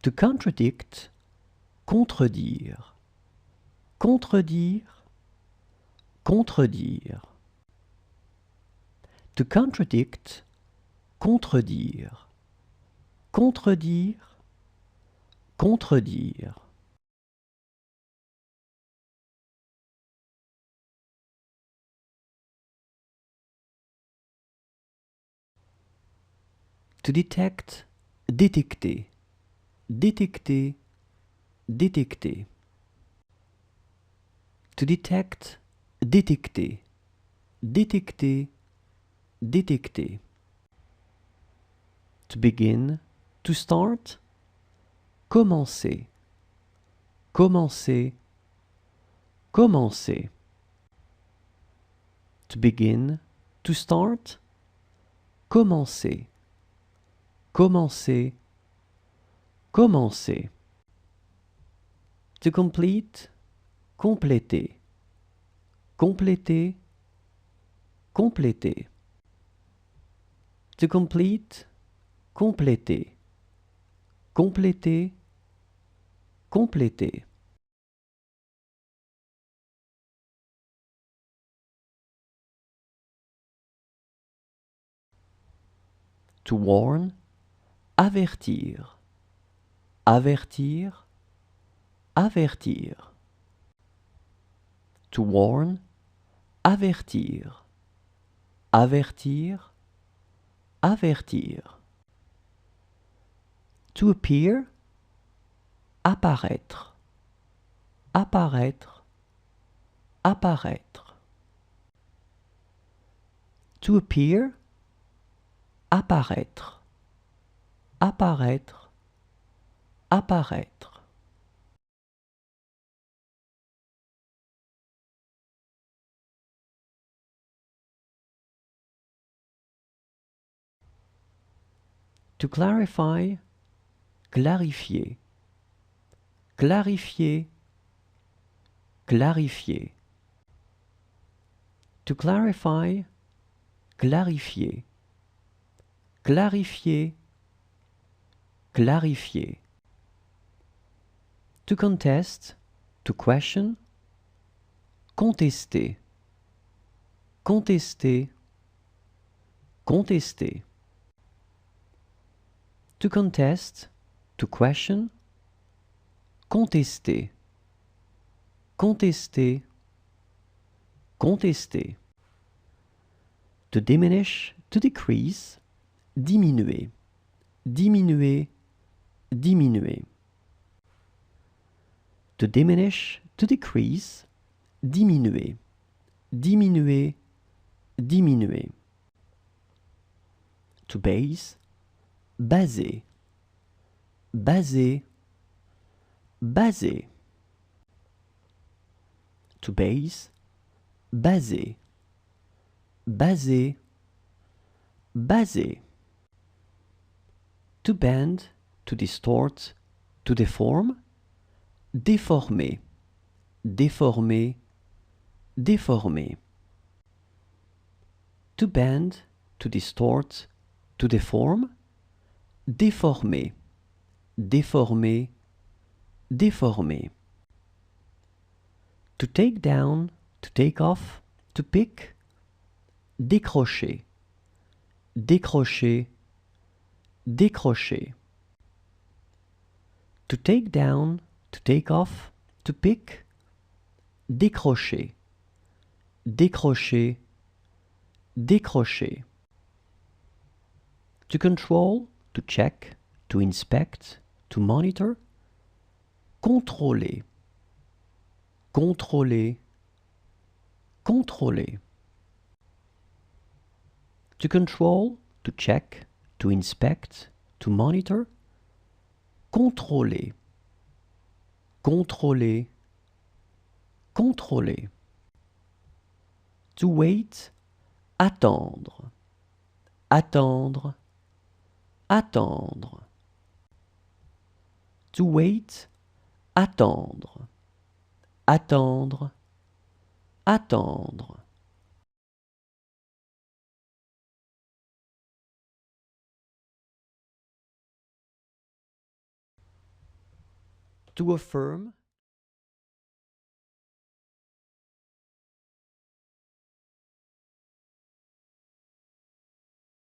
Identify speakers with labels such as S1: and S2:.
S1: To contradict, contredire. Contredire, contredire. To contradict, contredire. Contredire, contredire. To detect, détecter. Détecter, détecter. To detect, détecter. Détecter, détecter. To begin, to start. Commencer. Commencer, commencer. To begin, to start. Commencer. Commencer, commencer. To complete, compléter. Compléter, compléter. To complete, compléter. Compléter, compléter. To warn, avertir. Avertir, avertir. To warn, avertir. Avertir, avertir. To appear, apparaître. Apparaître, apparaître. To appear, apparaître. Apparaître, apparaître. To clarify, clarifier. Clarifier, clarifier. To clarify, clarifier. Clarifier, clarifier. To contest, to question. Contester. Contester, contester. To contest, to question. Contester. Contester, contester. To diminish, to decrease. Diminuer. Diminuer, diminuer. To diminish, to decrease. Diminuer. Diminuer, diminuer. To base, baser. Baser, baser. To base, baser. Baser, baser. To bend, to distort, to deform. Déformer. Déformer, déformer. To bend, to distort, to deform. Déformer. Déformer, déformer. To take down, to take off, to pick. Décrocher. Décrocher, décrocher. To take down, to take off, to pick. Décrocher. Décrocher, décrocher. To control, to check, to inspect, to monitor. Contrôler. Contrôler, contrôler. To control, to check, to inspect, to monitor. Contrôler. Contrôler, contrôler. To wait, attendre. Attendre, attendre. To wait, attendre. Attendre, attendre. To affirm